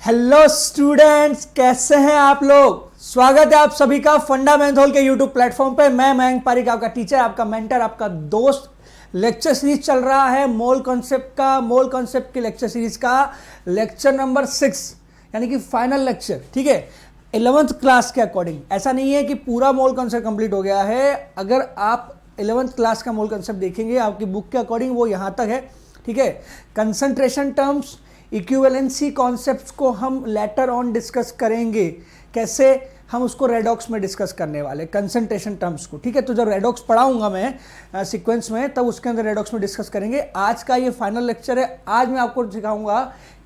Hello students, कैसे हैं आप लोग। स्वागत है आप सभी का फंडामेंटल के यूट्यूब प्लेटफॉर्म पे। मैं मयंक पारिक, आपका टीचर, आपका मेंटर, आपका दोस्त। लेक्चर सीरीज चल रहा है मोल कॉन्सेप्ट की लेक्चर सीरीज का लेक्चर नंबर 6 यानी कि फाइनल लेक्चर। ठीक है, 11th क्लास के अकॉर्डिंग। ऐसा नहीं है कि पूरा मोल कॉन्सेप्ट कंप्लीट हो गया है। अगर आप 11th क्लास का मोल कॉन्सेप्ट देखेंगे आपकी बुक के अकॉर्डिंग वो यहाँ तक है। ठीक है, कंसंट्रेशन टर्म्स, इक्विवेलेंसी कॉन्सेप्ट्स को हम लेटर ऑन डिस्कस करेंगे। कैसे, हम उसको रेडॉक्स में डिस्कस करने वाले कंसंट्रेशन टर्म्स को। ठीक है, तो जब रेडॉक्स पढ़ाऊंगा मैं सीक्वेंस में, तब उसके अंदर रेडॉक्स में डिस्कस करेंगे। आज का ये फाइनल लेक्चर है। आज मैं आपको सिखाऊंगा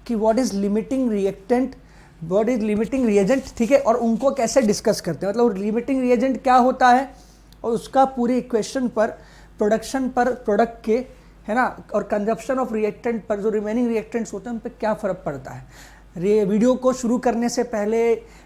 कि what is limiting reactant, what is limiting reagent. ठीक है, और उनको कैसे डिस्कस करते हैं, मतलब लिमिटिंग रिएजेंट क्या होता है और उसका पूरे इक्वेशन पर, प्रोडक्शन पर, प्रोडक्ट के, है ना, और कंजप्शन ऑफ रिएक्टेंट पर जो रिमेनिंग रिएक्टेंट्स होते हैं उन पर क्या फ़र्क पड़ता है। वीडियो को शुरू करने से पहले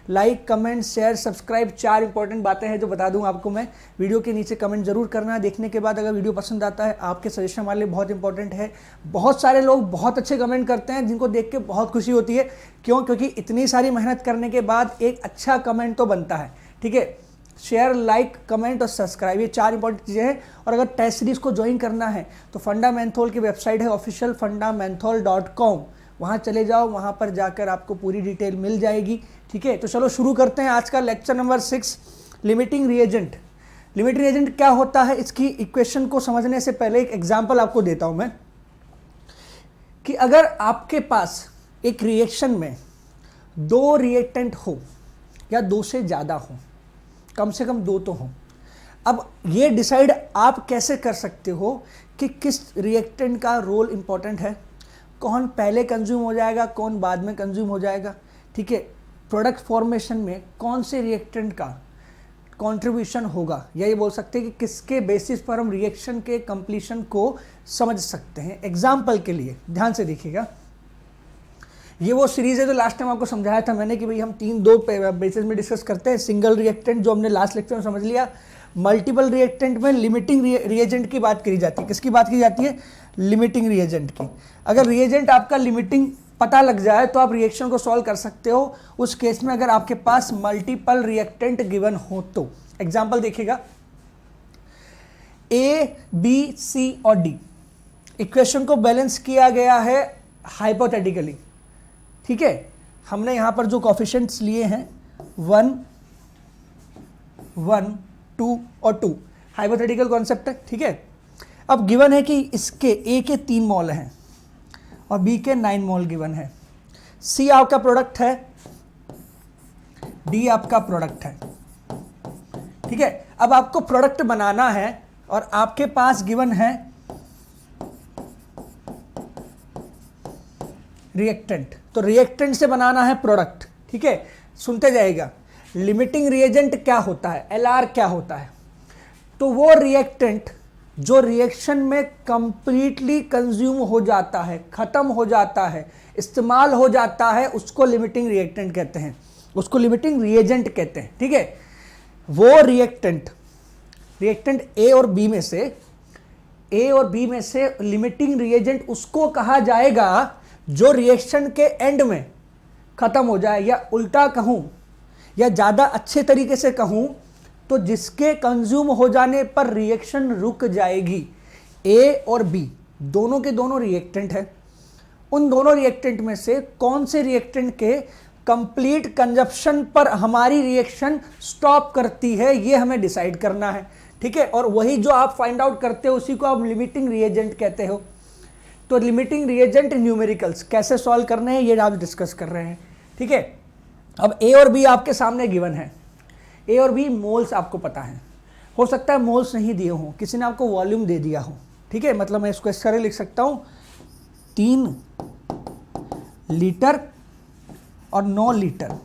like, comment, share, subscribe, 4 important बातें हैं जो बता दूं आपको मैं। वीडियो के नीचे कमेंट जरूर करना है। देखने के बाद अगर वीडियो पसंद आता है, आपके सजेशन हमारे लिए बहुत इंपॉर्टेंट है। बहुत सारे लोग बहुत अच्छे कमेंट करते हैं जिनको देख के बहुत खुशी होती है। क्यों? क्योंकि इतनी सारी मेहनत करने के बाद एक अच्छा कमेंट तो बनता है। ठीक है, शेयर, लाइक, कमेंट और सब्सक्राइब, ये 4 इंपॉर्टेंट चीज़ें हैं। और अगर टेस्ट सीरीज को ज्वाइन करना है तो फंडामेंथल की वेबसाइट है ऑफिशियल fundamental.com, वहाँ चले जाओ, वहाँ पर जाकर आपको पूरी डिटेल मिल जाएगी। ठीक है, तो चलो शुरू करते हैं आज का lecture number 6, limiting reagent. Limiting reagent क्या होता है, इसकी इक्वेशन को समझने से पहले एक एग्जाम्पल आपको देता हूँ मैं, कि अगर आपके पास एक रिएक्शन में 2 रिएक्टेंट हो या 2 से ज़्यादा हो, कम से कम 2 तो हो। अब ये डिसाइड आप कैसे कर सकते हो कि किस रिएक्टेंट का रोल इंपॉर्टेंट है, कौन पहले कंज्यूम हो जाएगा, कौन बाद में कंज्यूम हो जाएगा। ठीक है, प्रोडक्ट फॉर्मेशन में कौन से रिएक्टेंट का कंट्रीब्यूशन होगा, या ये बोल सकते हैं कि किसके बेसिस पर हम रिएक्शन के कंप्लीशन को समझ सकते हैं। एग्जाम्पल के लिए ध्यान से देखिएगा, ये वो सीरीज है जो लास्ट टाइम आपको समझाया था मैंने कि भाई हम 3-2 बेसिस में डिस्कस करते हैं। सिंगल रिएक्टेंट जो हमने लास्ट लेक्चर में समझ लिया, मल्टीपल रिएक्टेंट में लिमिटिंग रिएजेंट की बात करी जाती है। किसकी बात की जाती है? लिमिटिंग रिएजेंट की। अगर रिएजेंट आपका लिमिटिंग पता लग जाए तो आप रिएक्शन को सॉल्व कर सकते हो, उस केस में अगर आपके पास मल्टीपल रिएक्टेंट गिवन हो तो। एग्जाम्पल देखिएगा, ए, बी, सी और डी इक्वेशन को बैलेंस किया गया है हाइपोथेटिकली। ठीक है, हमने यहां पर जो कोफिशिएंट्स लिए हैं 1, 1, 2 और 2, हाइपोथेटिकल कॉन्सेप्ट है। ठीक है, अब गिवन है कि इसके ए के 3 मोल हैं और बी के 9 मोल गिवन है। सी आपका प्रोडक्ट है, डी आपका प्रोडक्ट है। ठीक है, अब आपको प्रोडक्ट बनाना है और आपके पास गिवन है रिएक्टेंट, तो रिएक्टेंट से बनाना है प्रोडक्ट। ठीक है, सुनते जाइएगा। लिमिटिंग रिएजेंट क्या होता है, एलआर क्या होता है? तो वो रिएक्टेंट जो रिएक्शन में कंप्लीटली कंज्यूम हो जाता है, खत्म हो जाता है, इस्तेमाल हो जाता है, उसको लिमिटिंग रिएक्टेंट कहते हैं, उसको लिमिटिंग रिएजेंट कहते हैं। ठीक है, वो रिएक्टेंट ए और बी में से लिमिटिंग रिएजेंट उसको कहा जाएगा जो रिएक्शन के एंड में खत्म हो जाए, या उल्टा कहूं या ज्यादा अच्छे तरीके से कहूं तो जिसके कंज्यूम हो जाने पर रिएक्शन रुक जाएगी। ए और बी दोनों के दोनों रिएक्टेंट है। उन दोनों रिएक्टेंट में से कौन से रिएक्टेंट के कंप्लीट कंजप्शन पर हमारी रिएक्शन स्टॉप करती है, ये हमें डिसाइड करना है। ठीक है, और वही जो आप फाइंड आउट करते हो उसी को आप लिमिटिंग रिएजेंट कहते हो। तो लिमिटिंग रिएजेंट न्यूमेरिकल्स कैसे सॉल्व करने हैं ये आप डिस्कस कर रहे हैं। ठीक है, अब ए और बी आपके सामने गिवन है। ए और बी मोल्स आपको पता है, हो सकता है मोल्स नहीं दिए हों, किसी ने आपको वॉल्यूम दे दिया हो। ठीक है, मतलब मैं इसको इस तरह लिख सकता हूं, 3 लीटर और 9 litre,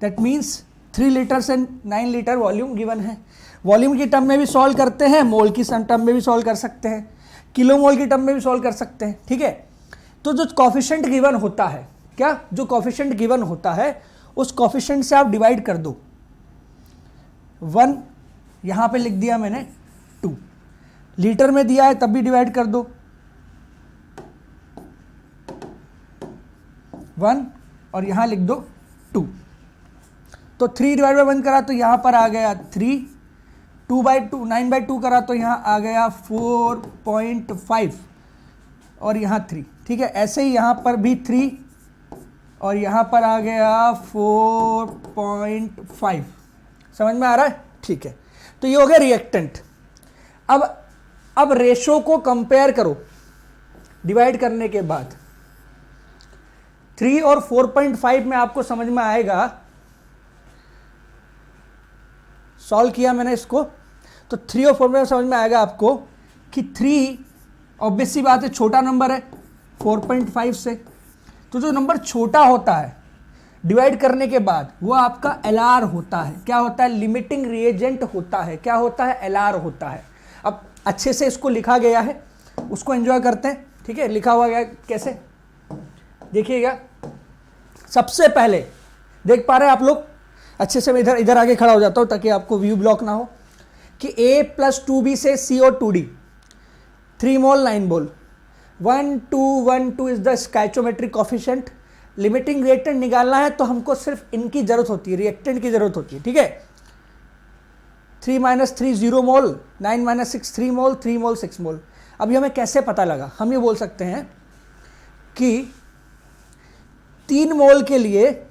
that means 3 litre and 9 litre volume given है। वॉल्यूम की टर्म में भी सॉल्व करते हैं, मोल की टर्म में भी सॉल्व कर सकते हैं, किलो मोल की टर्म में भी सॉल्व कर सकते हैं। ठीक है, तो जो कॉफिशिएंट गिवन होता है, क्या जो कॉफिशिएंट गिवन होता है उस कॉफिशिएंट से आप डिवाइड कर दो। 1 यहां पे लिख दिया मैंने, 2 लीटर में दिया है तब भी डिवाइड कर दो, 1 और यहाँ लिख दो 2। तो 3 डिवाइड बाई 1 करा तो यहाँ पर आ गया 3, 2/2 9/2 करा तो यहाँ आ गया 4.5 और यहाँ 3। ठीक है, ऐसे ही यहाँ पर भी 3 और यहाँ पर आ गया 4.5। समझ में आ रहा है? ठीक है, तो ये हो गया रिएक्टेंट। अब रेशो को कंपेयर करो डिवाइड करने के बाद। 3 और 4.5 में आपको समझ में आएगा, सॉल्व किया मैंने इसको, तो 3 और 4 में समझ में आएगा आपको कि 3 ऑब्वियस सी बात है छोटा नंबर है 4.5 से, तो जो नंबर छोटा होता है डिवाइड करने के बाद वो आपका एलआर होता है। क्या होता है? लिमिटिंग रिएजेंट होता है। क्या होता है? एलआर होता है। अब अच्छे से इसको लिखा गया है, उसको एंजॉय करते हैं। ठीक है, लिखा हुआ गया कैसे देखिएगा। सबसे पहले देख पा रहे हैं आप लोग अच्छे से? मैं इधर आगे खड़ा हो जाता हूं ताकि आपको व्यू ब्लॉक ना हो। कि A + 2B से CO2D 3 mole 9 mole 1 2 1 2 is the stoichiometric coefficient. Limiting reactant निकालना है तो हमको सिर्फ इनकी जरूरत होती है, रिएक्टेंट की जरूरत होती है। ठीक है, 3 - 3 0 मोल, 9 - 6 3 मोल, 3 मोल 6 मोल। अभी हमें कैसे पता लगा? हम ये बोल सकते हैं कि 3 मोल के लिए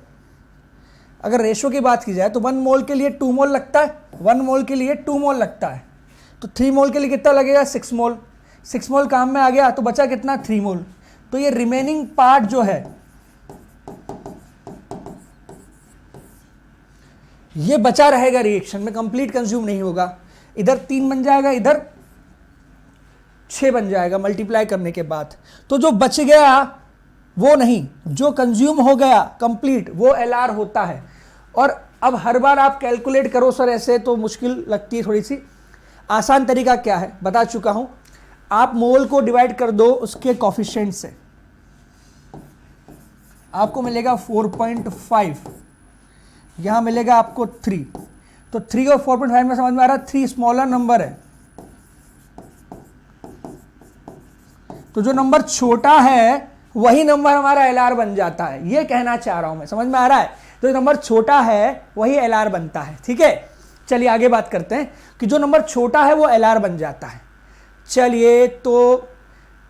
अगर रेशो की बात की जाए तो 1 मोल के लिए 2 मोल लगता है, 1 मोल के लिए 2 मोल लगता है। तो 3 मोल के लिए कितना लगेगा? 6 मोल। 6 मोल काम में आ गया तो बचा कितना? 3 मोल। तो ये रिमेनिंग पार्ट जो है ये बचा रहेगा रिएक्शन में, कंप्लीट कंज्यूम नहीं होगा। इधर 3 बन जाएगा, इधर 6 बन जाएगा मल्टीप्लाई करने के बाद। तो जो बच गया वो नहीं, जो कंज्यूम हो गया कंप्लीट वो एलआर होता है। और अब हर बार आप कैलकुलेट करो सर ऐसे तो मुश्किल लगती है थोड़ी सी। आसान तरीका क्या है बता चुका हूं। आप मोल को डिवाइड कर दो उसके कोएफिशिएंट से, आपको मिलेगा 4.5, यहां मिलेगा आपको 3। तो 3 और 4.5 में समझ में आ रहा है 3 स्मॉलर नंबर है, तो जो नंबर छोटा है वही नंबर हमारा एलआर बन जाता है। ये कहना चाह रहा हूं मैं, समझ में आ रहा है? तो जो नंबर छोटा है वही एलआर बनता है। ठीक है, चलिए आगे बात करते हैं कि जो नंबर छोटा है वो एलआर बन जाता है। चलिए, तो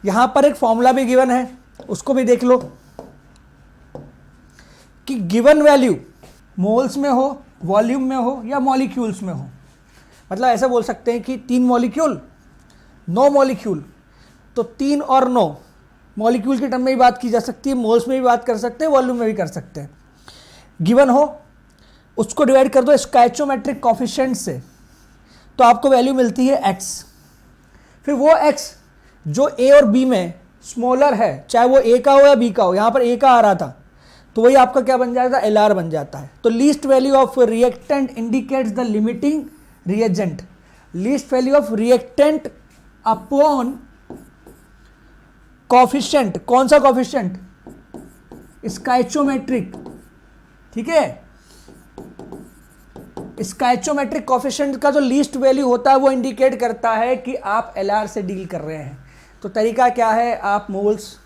यहां पर एक फॉर्मूला भी गिवन है, उसको भी देख लो कि गिवन वैल्यू मोल्स में हो, वॉल्यूम में हो या मॉलिक्यूल्स में हो। मतलब ऐसा बोल सकते हैं कि 3 मॉलिक्यूल 9 मॉलिक्यूल, तो 3 और 9 मॉलिक्यूल के टर्म में भी बात की जा सकती है, मोल्स में भी बात कर सकते हैं, वॉल्यूम में भी कर सकते हैं। गिवन हो उसको डिवाइड कर दो स्टोइचियोमेट्रिक कोएफिशिएंट से, तो आपको वैल्यू मिलती है x। फिर वो x जो a और b में स्मॉलर है, चाहे वो a का हो या b का हो, यहाँ पर a का आ रहा था तो वही आपका क्या बन जाता है? एलआर बन जाता है। तो least value of reactant indicates the limiting reagent. Least value of reactant upon coefficient. कौन सा कोएफिशिएंट? स्टोइचियोमेट्रिक। ठीक है, स्टोइचियोमेट्रिक कोएफिशिएंट का जो लीस्ट वैल्यू होता है वो इंडिकेट करता है कि आप एलआर से डील कर रहे हैं। तो तरीका क्या है? आप मोल्स,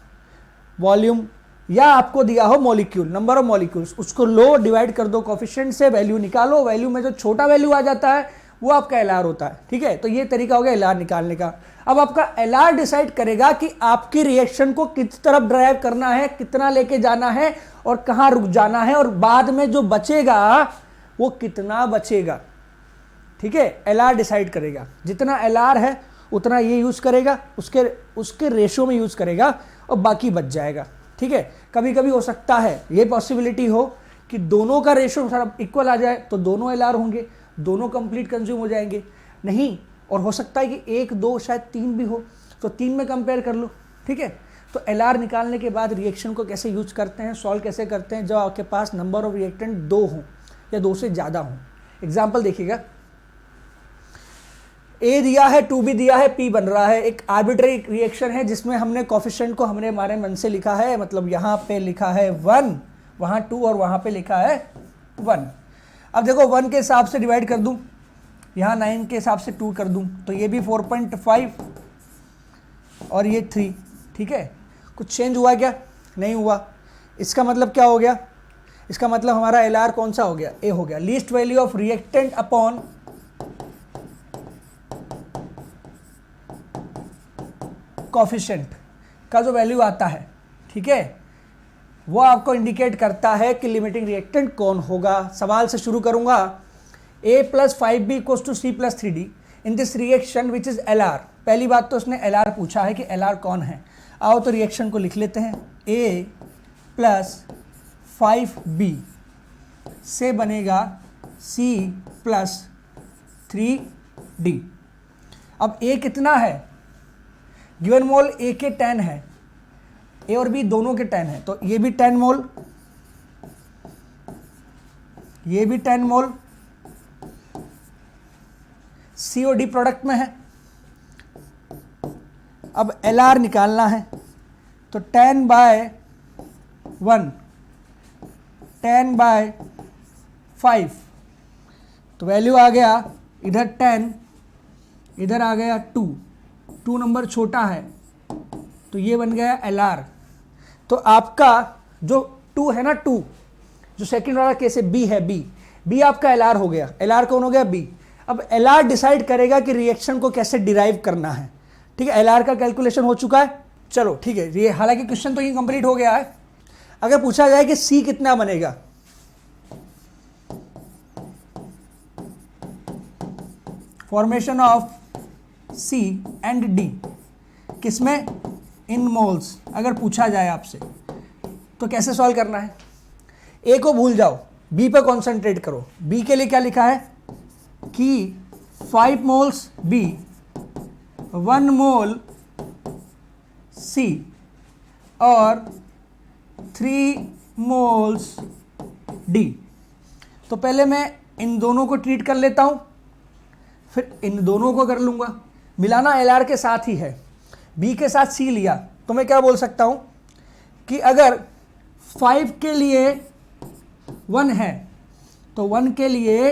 वॉल्यूम या आपको दिया हो मॉलिक्यूल, नंबर ऑफ मॉलिक्यूल्स, उसको लो, डिवाइड कर दो कोएफिशिएंट से, वैल्यू निकालो। वैल्यू में जो छोटा वैल्यू आ जाता है वो आपका एलआर होता है। ठीक है, तो ये तरीका हो गया एलआर निकालने का। अब आपका एलआर डिसाइड करेगा कि आपकी रिएक्शन को किस तरफ ड्राइव करना है, कितना लेके जाना है और कहां रुक जाना है, और बाद में जो बचेगा वो कितना बचेगा। ठीक है, एलआर डिसाइड करेगा। जितना एलआर है उतना ये यूज करेगा, उसके रेशो में यूज करेगा और बाकी बच जाएगा। ठीक है, कभी कभी हो सकता है ये पॉसिबिलिटी हो कि दोनों का रेशो इक्वल आ जाए तो दोनों एलआर होंगे, दोनों कंप्लीट कंज्यूम हो जाएंगे। नहीं, और हो सकता है कि 1 2 शायद 3 भी हो, तो 3 में कंपेयर कर लो। ठीक है, तो एलआर निकालने के बाद रिएक्शन को कैसे यूज करते हैं, सॉल्व कैसे करते हैं, जब आपके पास नंबर ऑफ रिएक्टेंट 2 हों या 2 से ज़्यादा हों। एग्जाम्पल देखिएगा, A दिया है, 2B दिया है, P बन रहा है। एक आर्बिट्रेरी रिएक्शन है जिसमें हमने कोएफिशिएंट को हमने हमारे मन से लिखा है, मतलब यहाँ पे लिखा है 1, वहाँ 2 और वहाँ पे लिखा है 1। अब देखो 1 के हिसाब से डिवाइड कर दूँ, यहाँ 9 के हिसाब से 2 कर दूँ, तो ये भी 4.5 और ये 3। ठीक है, कुछ चेंज हुआ क्या? नहीं हुआ। इसका मतलब क्या हो गया, इसका मतलब हमारा LR कौन सा हो गया, ए हो गया। Least value of reactant upon coefficient का जो वैल्यू आता है, ठीक है, वो आपको इंडिकेट करता है कि लिमिटिंग रिएक्टेंट कौन होगा। सवाल से शुरू करूंगा। a + 5b = c + 3d in this reaction which is LR। पहली बात तो उसने LR पूछा है कि LR कौन है। आओ तो रिएक्शन को लिख लेते हैं। a + 5b से बनेगा c + 3d। अब a कितना है, गिवन मोल a के 10 है, a और b दोनों के 10 है, तो ये भी 10 मोल, ये भी 10 मोल, C और D प्रोडक्ट में है। अब LR निकालना है, तो 10/1 10/5, तो वैल्यू आ गया इधर 10, इधर आ गया 2 नंबर छोटा है, तो ये बन गया LR। तो आपका जो 2 है ना, 2 जो सेकंड वाला केस है, B है, B आपका LR हो गया। LR कौन हो गया, B। अब LR डिसाइड करेगा कि रिएक्शन को कैसे डिराइव करना है, ठीक है। LR का कैलकुलेशन हो चुका है, चलो ठीक है। ये हालांकि क्वेश्चन तो ये कंप्लीट हो गया है। अगर पूछा जाए कि C कितना बनेगा, formation of C and D किसमें, इन मोल्स, अगर पूछा जाए आपसे तो कैसे सॉल्व करना है। A को भूल जाओ, B पे कॉन्सेंट्रेट करो। B के लिए क्या लिखा है कि 5 मोल्स B, 1 मोल C और 3 मोल्स D। तो पहले मैं इन दोनों को ट्रीट कर लेता हूं, फिर इन दोनों को कर लूंगा। मिलाना LR के साथ ही है। B के साथ C लिया तो मैं क्या बोल सकता हूं कि अगर 5 के लिए 1 है तो 1 के लिए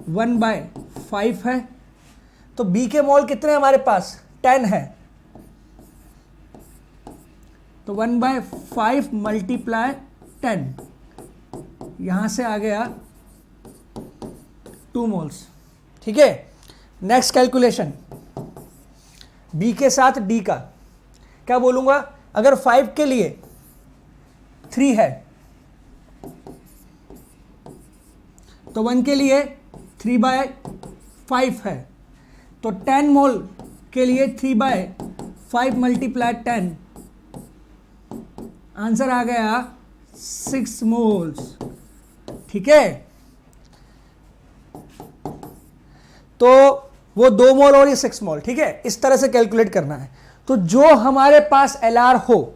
1/5 है, तो B के मोल कितने हमारे पास, 10 है, तो 1/5 × 10, यहां से आ गया 2 मोल्स, ठीक है। नेक्स्ट कैलकुलेशन, B के साथ D का क्या बोलूंगा, अगर 5 के लिए 3 है तो 1 के लिए 3/5 है, तो 10 मोल के लिए 3/5 × 10, आंसर आ गया 6 मोल्स, ठीक है। तो वो 2 मोल और ये 6 मोल, ठीक है। इस तरह से कैलकुलेट करना है। तो जो हमारे पास LR हो,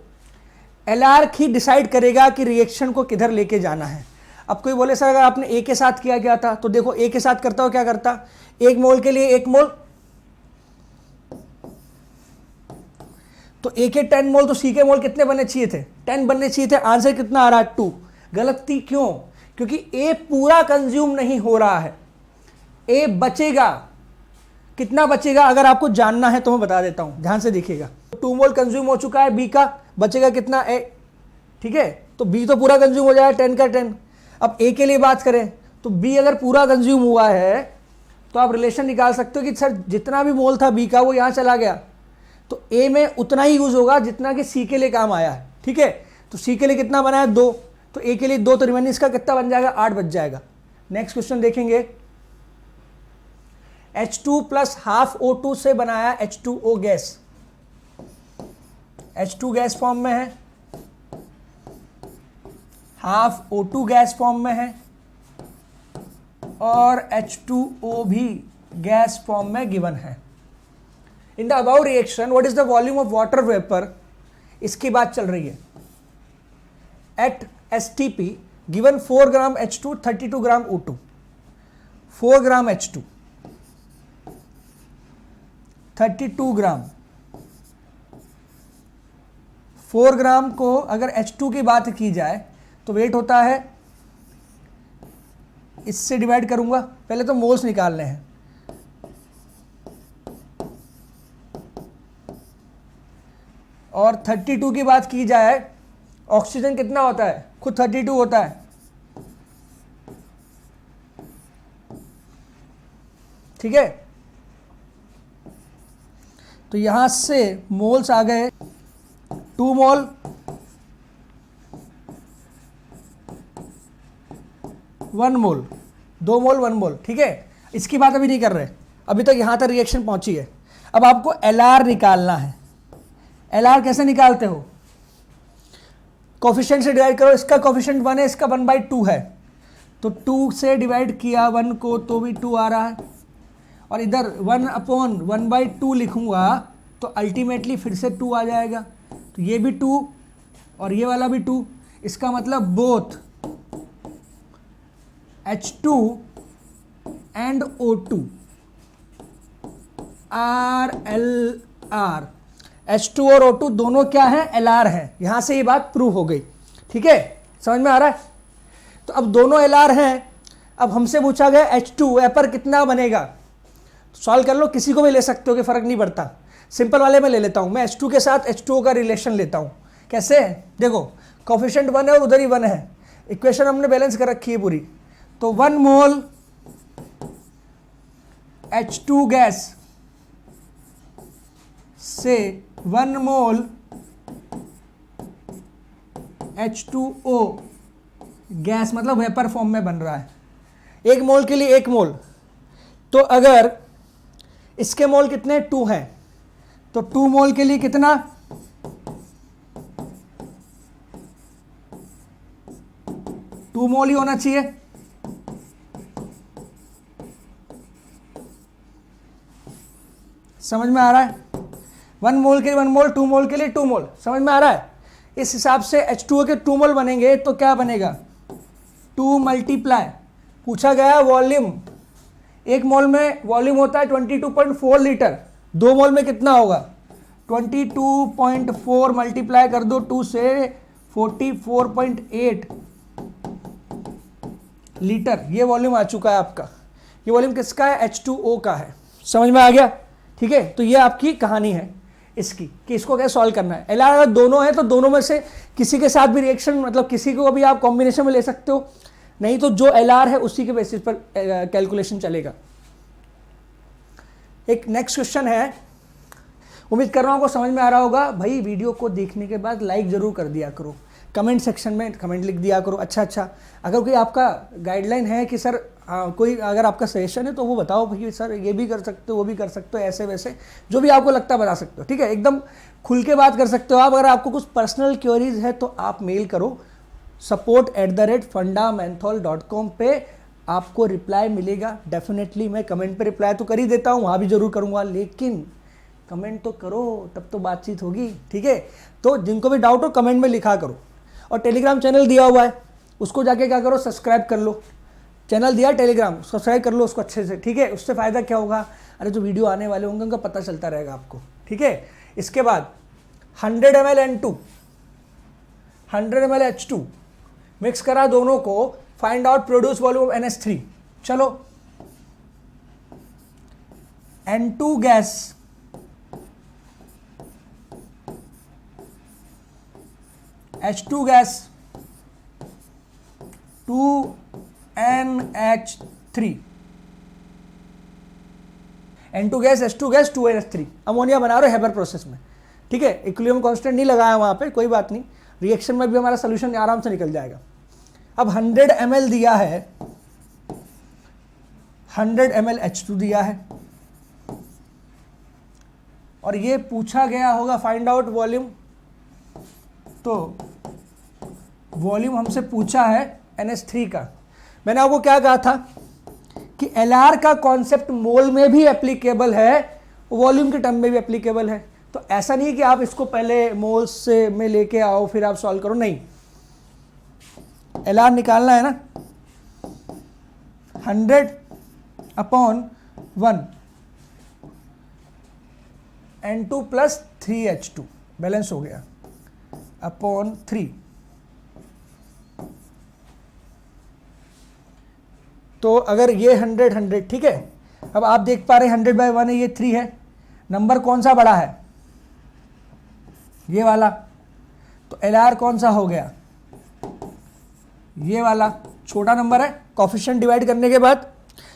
LR ही डिसाइड करेगा कि रिएक्शन को किधर लेके जाना है। अब कोई बोले सर अगर आपने A के साथ किया गया था, तो देखो A के साथ करता हो क्या करता, 1 मोल के लिए 1 मोल, तो A के 10 मोल, तो C के मोल कितने बनने चाहिए थे, 10 बनने चाहिए थे। आंसर कितना आ रहा है, 2। गलती क्यों, क्योंकि A पूरा कंज्यूम नहीं हो रहा है, A बचेगा। कितना बचेगा अगर आपको जानना है तो मैं बता देता हूं, ध्यान से देखिएगा। 2 मोल कंज्यूम हो चुका है B का, बचेगा कितना, A, ठीक है। तो B तो पूरा कंज्यूम हो जाएगा 10 का 10। अब A के लिए बात करें तो B अगर पूरा कंज्यूम हुआ है तो आप रिलेशन निकाल सकते हो कि सर जितना भी मोल था B का वो यहां चला गया, तो A में उतना ही यूज होगा जितना कि C के लिए काम आया है, ठीक है। तो C के लिए कितना बना है, 2, तो A के लिए 2, तो रिमेनिंग इसका कितना बन जाएगा, 8 बच जाएगा। नेक्स्ट क्वेश्चन देखेंगे। H2 + ½ O2 से बनाया H2O gas, H2 gas form में है, ½ O2 गैस फॉर्म में है, और H2O भी गैस फॉर्म में गिवन है। In the above reaction what is the volume of water vapour, इसकी बात चल रही है। एट STP गिवन 4 ग्राम H2, 32 ग्राम O2, 4 ग्राम H2, 32 ग्राम, 4 ग्राम को अगर H2 की बात की जाए तो वेट होता है, इससे डिवाइड करूंगा, पहले तो मोल्स निकालने हैं। और 32 की बात की जाए ऑक्सीजन कितना होता है, खुद 32 होता है, ठीक है। तो यहां से मोल्स आ गए 2 मोल, 1 मोल, 2 मोल 1 मोल, ठीक है। इसकी बात अभी नहीं कर रहे, अभी तक यहां तक रिएक्शन पहुंची है। अब आपको LR निकालना है। LR कैसे निकालते हो, कोफिशिएंट से डिवाइड करो, इसका कोफिशिएंट 1 है, इसका 1/2 है, तो 2 से डिवाइड किया 1 को तो भी 2 आ रहा है, और इधर 1/1/2 लिखूंगा तो अल्टीमेटली फिर से 2 आ जाएगा। तो ये भी 2 और ये वाला भी 2, इसका मतलब both H2 and O2 are LR, H2 और O2 दोनों क्या है, LR है। यहां से ये बात प्रूव हो गई, ठीक है, समझ में आ रहा है। तो अब दोनों LR हैं, अब हमसे पूछा गया H2 वेपर कितना बनेगा, सॉल्व कर लो, किसी को भी ले सकते हो कि फर्क नहीं पड़ता। सिंपल वाले में ले लेता हूं मैं, H2 के साथ H2O का रिलेशन लेता हूं। कैसे, देखो कोफिशिएंट 1 है और उधर ही 1 है, इक्वेशन हमने बैलेंस कर रखी है पूरी। तो 1 मोल H2 गैस से 1 मोल H2O गैस, मतलब वेपर फॉर्म में बन रहा है। 1 मोल के लिए 1 मोल, तो अगर इसके मोल कितने 2 हैं, तो 2 मोल के लिए कितना, 2 मोल ही होना चाहिए। समझ में आ रहा है, 1 मोल के लिए 1 मोल, 2 मोल के लिए 2 मोल, समझ में आ रहा है। इस हिसाब से H2O के 2 मोल बनेंगे तो क्या बनेगा, 2 मल्टीप्लाई, पूछा गया वॉल्यूम, 1 मोल में वॉल्यूम होता है 22.4 लीटर, 2 मोल में कितना होगा, 22.4 मल्टीप्लाई कर दो 2 से 44.8 लीटर, ये वॉल्यूम आ चुका है आपका। ये वॉल्यूम किसका है, H2O का है। समझ में आ गया, ठीक है। तो ये आपकी कहानी है इसकी कि इसको कैसे सॉल्व करना है। LR अगर दोनों है तो दोनों में से किसी के साथ भी रिएक्शन, मतलब किसी को भी आप कॉम्बिनेशन में ले सकते हो, नहीं तो जो LR है उसी के बेसिस पर कैलकुलेशन चलेगा। एक नेक्स्ट क्वेश्चन है, उम्मीद कर रहा हूँ आपको समझ में आ रहा होगा। भाई वीडियो को देखने के बाद लाइक जरूर कर दिया करो, कमेंट सेक्शन में कमेंट लिख दिया करो। अच्छा, अगर कोई आपका गाइडलाइन है कि सर कोई अगर आपका सजेशन है तो वो बताओ भाई, सर ये भी कर सकते हो, वो भी कर सकते हो, ऐसे वैसे जो भी आपको लगता है बता सकते हो, ठीक है। एकदम खुल के बात कर सकते हो आप। अगर आपको कुछ पर्सनल क्वेरीज है तो आप मेल करो support@fundamenthol.com पे, आपको रिप्लाई मिलेगा डेफिनेटली। मैं कमेंट पे रिप्लाई तो कर ही देता हूँ, वहाँ भी जरूर करूँगा, लेकिन कमेंट तो करो तब तो बातचीत होगी, ठीक है। तो जिनको भी डाउट हो कमेंट में लिखा करो। और टेलीग्राम चैनल दिया हुआ है, उसको जाके क्या करो, सब्सक्राइब कर लो। चैनल दिया टेलीग्राम, सब्सक्राइब कर लो उसको अच्छे से, ठीक है। उससे फ़ायदा क्या होगा, अरे जो वीडियो आने वाले होंगे उनका पता चलता रहेगा आपको, ठीक है। इसके बाद 100 ml N2, 100 ml H2 mix करा दोनों को, find out produce volume NH3। चलो, N2 gas H2 gas 2NH3, N2 gas H2 gas 2NH3, ammonia बना रहे हेबर प्रोसेस में, ठीक है। इक्विलिब्रियम कांस्टेंट नहीं लगाया वहाँ पे, कोई बात नहीं, रिएक्शन में भी हमारा सोल्यूशन आराम से निकल जाएगा। अब 100 ml दिया है, 100 ml H2 दिया है, और ये पूछा गया होगा फाइंड आउट वॉल्यूम। तो वॉल्यूम हमसे पूछा है NH3 का। मैंने आपको क्या कहा था कि LR का कॉन्सेप्ट मोल में भी एप्लीकेबल है, वॉल्यूम के टर्म में भी एप्लीकेबल है। तो ऐसा नहीं कि आप इसको पहले मोल्स से में लेके आओ फिर आप सॉल्व करो, नहीं। LR निकालना है ना, 100/1 N2 + 3H2 बैलेंस हो गया अपॉन 3। तो अगर ये 100 ठीक है। अब आप देख पा रहे हैं 100/1 है, ये 3 है, नंबर कौन सा बड़ा है, ये वाला। तो तो एल कौन सा हो गया, ये वाला छोटा नंबर है, कोफिशिएंट डिवाइड करने के बाद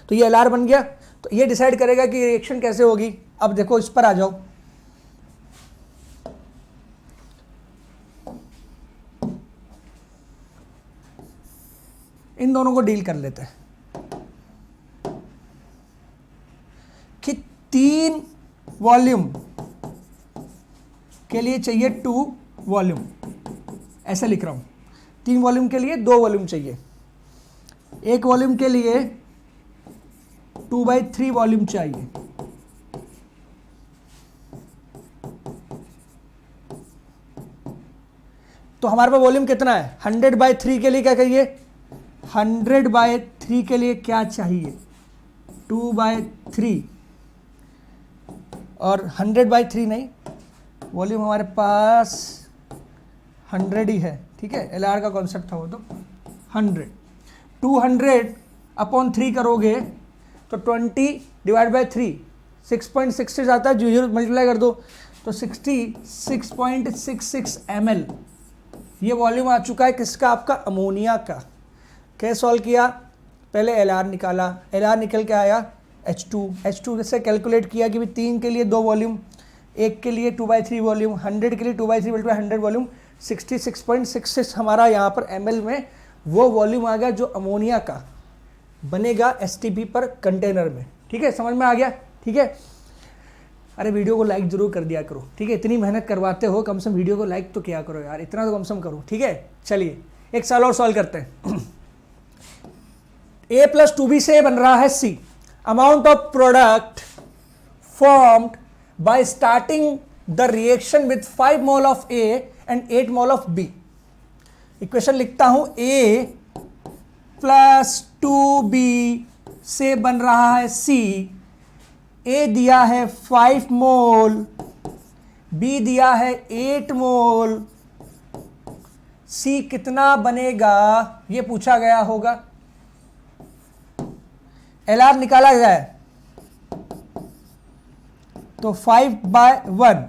तो ये एल बन गया। तो ये डिसाइड करेगा कि रिएक्शन कैसे होगी। अब देखो इस पर आ जाओ, इन दोनों को डील कर लेते हैं कि 3 वॉल्यूम के लिए चाहिए 2 वॉल्यूम, ऐसे लिख रहा हूं। 3 वॉल्यूम के लिए 2 वॉल्यूम चाहिए, 1 वॉल्यूम के लिए 2/3 वॉल्यूम चाहिए। तो हमारे पास वॉल्यूम कितना है, 100/3 के लिए क्या कहिए, 100/3 के लिए क्या चाहिए, 2/3, और 100/3 नहीं, वॉल्यूम हमारे पास 100 ही है, ठीक है, एल का कॉन्सेप्ट था वो, तो 100, 200/3 करोगे तो 20/3 6.66 आता है, 0 मल्टीप्लाई कर दो तो 66.66 ml ये वॉल्यूम आ चुका है। किसका, आपका अमोनिया का। कैसे सॉल्व किया, पहले एल निकाला, एल निकल के आया H2 से कैलकुलेट किया कि भाई 3 के लिए 2 वॉल्यूम, 1 के लिए 2/3 वॉल्यूम, 100 के लिए 2/3 मल्टीप्लाई 100 वॉल्यूम, 66.66 हमारा यहाँ पर ml में वो वॉल्यूम आ गया जो अमोनिया का बनेगा STP पर कंटेनर में। ठीक है, समझ में आ गया। ठीक है, अरे वीडियो को लाइक जरूर कर दिया करो, ठीक है, इतनी मेहनत करवाते हो, कम से कम वीडियो को लाइक तो किया करो यार, इतना तो कम से कम करो। ठीक है, चलिए एक सवाल और सॉल्व करते हैं। A + 2B से बन रहा है C। Amount of product formed by starting the reaction with 5 mole of A and 8 mole of B। Equation लिखता हूं, A + 2B से बन रहा है C। A दिया है 5 मोल, B दिया है 8 मोल, C कितना बनेगा ये पूछा गया होगा। LR निकाला जाए तो 5/1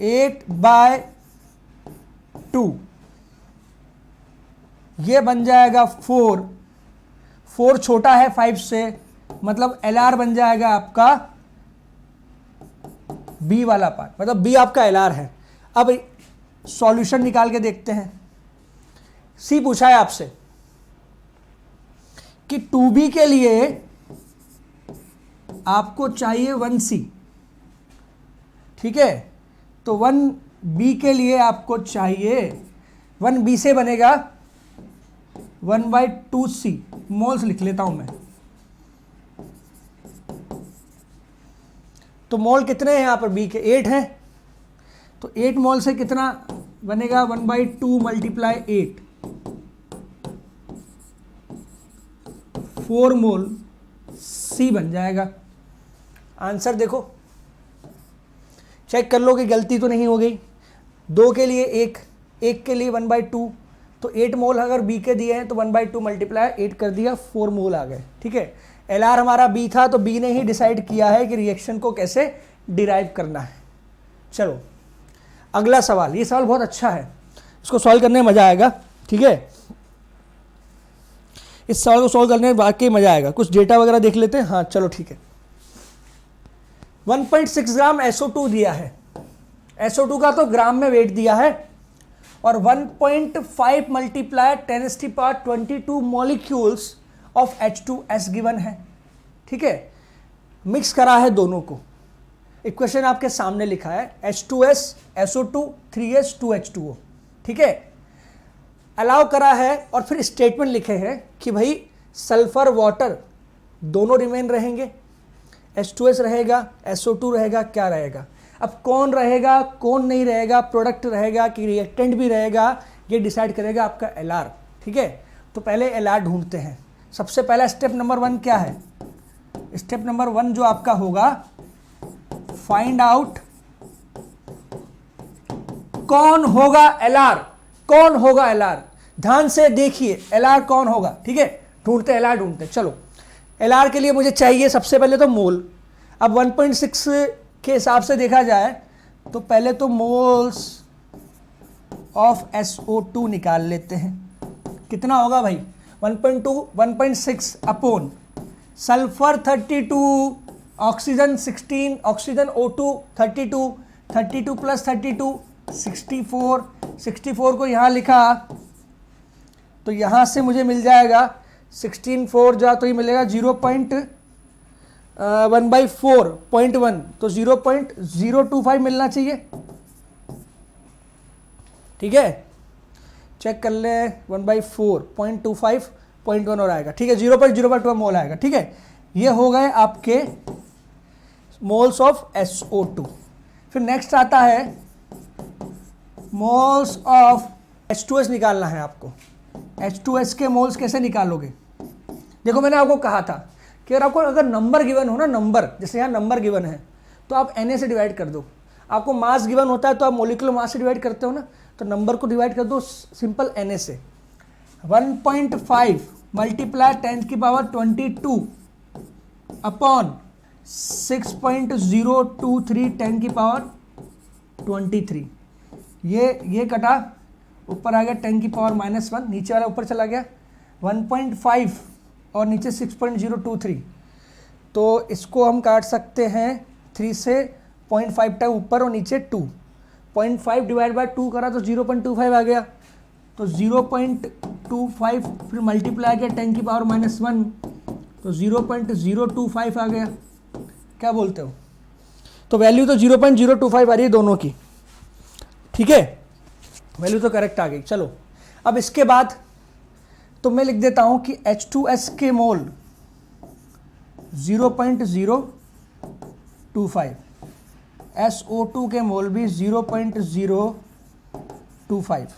8/2 ये बन जाएगा 4 छोटा है 5 से, मतलब LR बन जाएगा आपका B वाला पार्ट, मतलब B आपका LR है। अब सॉल्यूशन निकाल के देखते हैं। C पूछा है आपसे कि 2B के लिए आपको चाहिए 1C, ठीक है, तो 1B के लिए आपको चाहिए 1B से बनेगा 1/2C, मोल्स लिख लेता हूं मैं। तो मोल कितने हैं यहां पर B के, 8 हैं, तो 8 मोल से कितना बनेगा 1/2 × 8, 4 मोल C बन जाएगा। आंसर देखो, चेक कर लो कि गलती तो नहीं हो गई। 2 के लिए 1 के लिए 1/2, तो 8 मोल अगर B के दिए हैं तो 1/2 × 8 कर दिया, 4 मोल आ गए। ठीक है, LR हमारा B था तो B ने ही डिसाइड किया है कि रिएक्शन को कैसे डिराइव करना है। चलो अगला सवाल, ये सवाल बहुत अच्छा है, इसको सॉल्व करने में मजा आएगा। ठीक है, इस सवाल को सॉल्व करने में वाकई मजा आएगा। कुछ डेटा वगैरह देख लेते हैं। हाँ चलो ठीक है, 1.6 ग्राम SO2 दिया है, SO2 का तो ग्राम में वेट दिया है, और 1.5 × 10⁻22 मॉलिक्यूल्स ऑफ H2S गिवन है। ठीक है, मिक्स करा है दोनों को। इक्वेशन आपके सामने लिखा है H2S SO2 3S 2H2O। ठीक है, अलाउ करा है और फिर स्टेटमेंट लिखे हैं कि भाई सल्फर वाटर दोनों रिमेन रहेंगे, H2S रहेगा, SO2 रहेगा, क्या रहेगा। अब कौन रहेगा कौन नहीं रहेगा, प्रोडक्ट रहेगा कि रिएक्टेंट भी रहेगा, ये डिसाइड करेगा आपका LR। ठीक है, तो पहले LR ढूंढते हैं। सबसे पहला स्टेप नंबर 1 क्या है, स्टेप नंबर 1 जो आपका होगा, फाइंड आउट कौन होगा LR, कौन होगा LR। ध्यान से देखिए LR कौन होगा। ठीक है, ढूंढते LR ढूंढते। चलो LR के लिए मुझे चाहिए सबसे पहले तो मोल। अब 1.6 के हिसाब से देखा जाए तो पहले तो मोल्स ऑफ SO2 निकाल लेते हैं। कितना होगा भाई? 1.2 1.6 upon sulphur 32, oxygen 16, oxygen O2 32, 32 plus 32 64, 64 को यहाँ लिखा तो यहाँ से मुझे मिल जाएगा 16 4 जा तो ये मिलेगा 0.1/4.1, तो 0.025 मिलना चाहिए। ठीक है, चेक कर ले, 1/4.25.1 और आएगा। ठीक है, 0.012 मोल आएगा। ठीक है, ये हो गए आपके मोल्स ऑफ SO2। फिर नेक्स्ट आता है मोल्स ऑफ H2S निकालना है आपको। H2S के मोल्स कैसे निकालोगे? देखो मैंने आपको कहा था कि अगर नंबर गिवन हो ना, नंबर, जैसे यहाँ नंबर गिवन है तो आप Na से डिवाइड कर दो। आपको मास गिवन होता है तो आप मोलिकुलर मास से डिवाइड करते हो ना, तो नंबर को डिवाइड कर दो सिंपल Na से। 1.5 मल्टीप्लाई 10⁻22 अपॉन 6.023 10⁻23, ये कटा, ऊपर आ गया 10⁻−1, नीचे वाला ऊपर चला गया 1.5 और नीचे 6.023, तो इसको हम काट सकते हैं 3 से 0.5 टाइम ऊपर और नीचे 2, 0.5 डिवाइड बाय 2 करा तो 0.25 आ गया, तो 0.25 फिर मल्टीप्लाई किया 10⁻−1 तो 0.025 आ गया। क्या बोलते हो? तो वैल्यू तो 0.025 आ रही है दोनों की। ठीक है, वैल्यू तो करेक्ट आ गई। चलो अब इसके बाद तो मैं लिख देता हूं कि H2S के मोल 0.025, SO2 के मोल भी 0.025।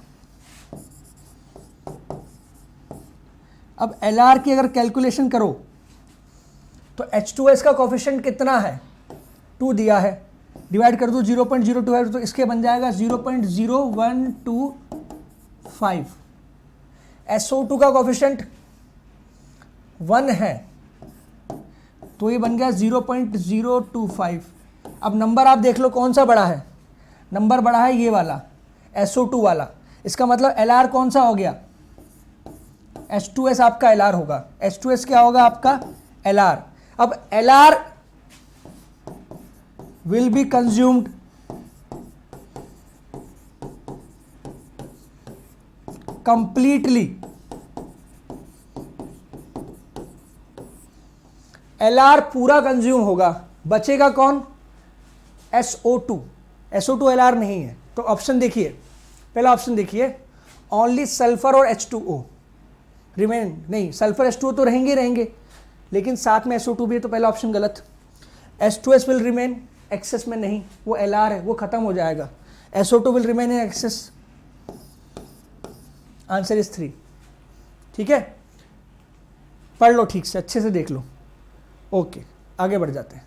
अब LR की अगर कैलकुलेशन करो तो H2S का कोफिशिएंट कितना है? 2 दिया है, डिवाइड कर दो 0.025 तो इसके बन जाएगा 0.0125। SO2 का कोफिशिएंट 1 है तो ये बन गया 0.025। अब नंबर आप देख लो कौन सा बड़ा है? नंबर बड़ा है ये वाला, SO2 वाला। इसका मतलब LR कौन सा हो गया? H2S आपका LR होगा। H2S क्या होगा आपका? LR। अब LR will be consumed completely। LR पूरा कंज्यूम होगा, बचेगा कौन? SO2। SO2 LR नहीं है, तो ऑप्शन देखिए, पहला ऑप्शन देखिए, ओनली सल्फर और H2O रिमेन, नहीं सल्फर H2O तो रहेंगे, लेकिन साथ में SO2 भी है, तो पहला ऑप्शन गलत। H2S विल रिमेन एक्सेस में, नहीं, वो LR है, वो खत्म हो जाएगा। SO2 will remain in excess. Answer is 3। ठीक है, पढ़ लो ठीक से, अच्छे से देख लो। ओके, आगे बढ़ जाते हैं।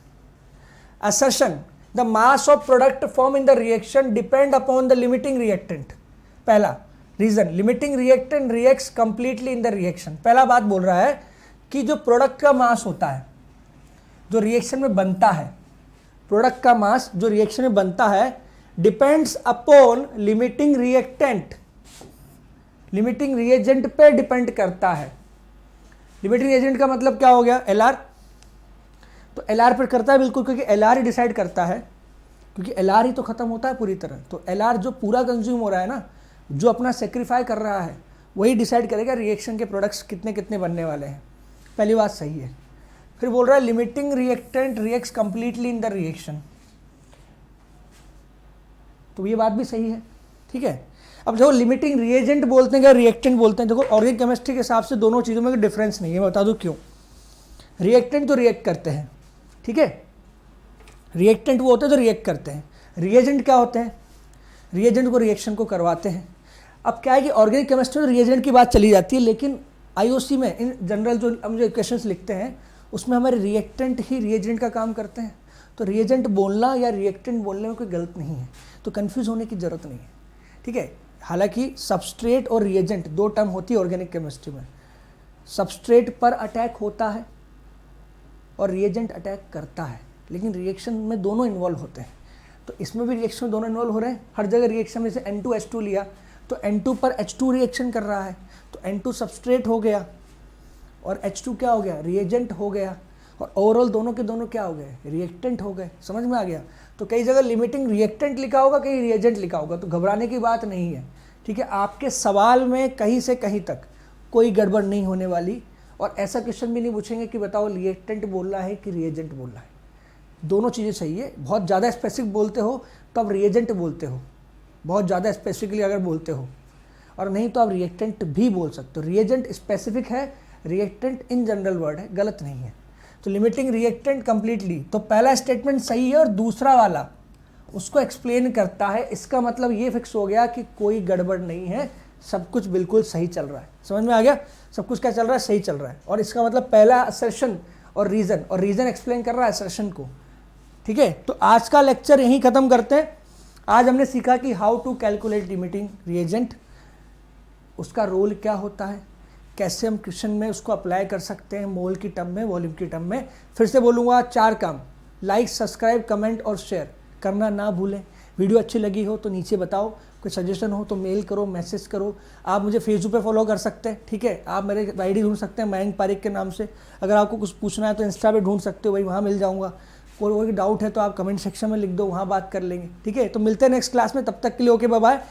Assertion, the mass of product form in the reaction depend upon the limiting reactant. पहला reason, limiting reactant reacts completely in the reaction. पहला बात बोल रहा है कि जो प्रोडक्ट का मास होता है, जो रिएक्शन में बनता है, प्रोडक्ट का मास जो रिएक्शन में बनता है, depends upon limiting reactant, limiting reagent पे डिपेंड करता है। लिमिटिंग रिएजेंट का मतलब क्या हो गया? LR। तो LR पर करता है बिल्कुल, क्योंकि LR ही डिसाइड करता है, क्योंकि LR ही तो खत्म होता है पूरी तरह। तो LR जो पूरा कंज्यूम हो रहा है ना, जो अपना सेक्रीफाई कर रहा है, वही डिसाइड करेगा रिएक्शन के प्रोडक्ट्स कितने कितने बनने वाले हैं। पहली बात सही है। फिर बोल रहा है limiting reactant reacts completely in the reaction, तो ये बात भी सही है। ठीक है, अब देखो लिमिटिंग रिएजेंट बोलते हैं क्या रिएक्टेंट बोलते हैं? देखो ऑर्गेनिक केमिस्ट्री के हिसाब से दोनों चीज़ों में डिफरेंस नहीं है, मैं बता दूं क्यों। रिएक्टेंट तो रिएक्ट करते हैं, ठीक है, रिएक्टेंट वो होते हैं जो रिएक्ट करते हैं। रिएजेंट क्या होते हैं? रिएजेंट को रिएक्शन को करवाते हैं। अब क्या है कि ऑर्गेनिक केमिस्ट्री में रिएजेंट की बात चली जाती है, लेकिन आईओसी में इन जनरल जो हम जो इक्वेशंस लिखते हैं उसमें हमारे रिएक्टेंट ही रिएजेंट का काम करते हैं। तो रिएजेंट बोलना या रिएक्टेंट बोलने में कोई गलत नहीं है, तो कंफ्यूज होने की ज़रूरत नहीं है। ठीक है, हालांकि सबस्ट्रेट और रिएजेंट दो टर्म होती है ऑर्गेनिक केमिस्ट्री में। सबस्ट्रेट पर अटैक होता है और रिएजेंट अटैक करता है, लेकिन रिएक्शन में दोनों इन्वॉल्व होते हैं। तो इसमें भी रिएक्शन में दोनों इन्वॉल्व हो रहे हैं। हर जगह रिएक्शन में से N2H2 लिया तो तो N2 पर H2 रिएक्शन कर रहा है, तो N2 सबस्ट्रेट हो गया और H2 क्या हो गया, रिएजेंट हो गया, और ओवरऑल दोनों के दोनों क्या हो गए, रिएक्टेंट हो गए। समझ में आ गया। तो कई जगह लिमिटिंग रिएक्टेंट लिखा होगा, कहीं रिएजेंट लिखा होगा, तो घबराने की बात नहीं है, ठीक है। आपके सवाल में कहीं से कहीं तक कोई गड़बड़ नहीं होने वाली, और ऐसा क्वेश्चन भी नहीं पूछेंगे कि बताओ रिएक्टेंट बोल रहा है कि रिएजेंट बोल रहा है, दोनों चीज़ें सही है। बहुत ज़्यादा स्पेसिफिक बोलते हो तो आप रिएजेंट बोलते हो, बहुत ज़्यादा स्पेसिफिकली अगर बोलते हो, और नहीं तो आप रिएक्टेंट भी बोल सकते हो। रिएजेंट स्पेसिफिक है, रिएक्टेंट इन जनरल वर्ड है, गलत नहीं है। तो लिमिटिंग रिएक्टेंट कंप्लीटली, तो पहला स्टेटमेंट सही है और दूसरा वाला उसको एक्सप्लेन करता है। इसका मतलब ये फिक्स हो गया कि कोई गड़बड़ नहीं है, सब कुछ बिल्कुल सही चल रहा है। समझ में आ गया, सब कुछ क्या चल रहा है, सही चल रहा है। और इसका मतलब पहला असर्शन और रीज़न एक्सप्लेन कर रहा है असर्शन को, ठीक है। तो आज का लेक्चर यहीं ख़त्म करते हैं। आज हमने सीखा कि how to calculate limiting reagent, उसका रोल क्या होता है, कैसे हम क्वेश्चन में उसको अप्लाई कर सकते हैं, मोल की टर्म में, वॉल्यूम की टर्म में। फिर से बोलूँगा 4 काम, लाइक, सब्सक्राइब, कमेंट और शेयर करना ना भूलें। वीडियो अच्छी लगी हो तो नीचे बताओ, कोई सजेशन हो तो मेल करो, मैसेज करो। आप मुझे फेसबुक पे फॉलो कर सकते हैं, ठीक है। आप मेरे आईडी ढूंढ सकते हैं मयंक पारिक के नाम से। अगर आपको कुछ पूछना है तो इंस्टा पे ढूंढ सकते हो, भाई वहाँ मिल जाऊँगा। कोई डाउट है तो आप कमेंट सेक्शन में लिख दो, वहाँ बात कर लेंगे, ठीक है। तो मिलते हैं नेक्स्ट क्लास में, तब तक के लिए ओके, बाय बाय,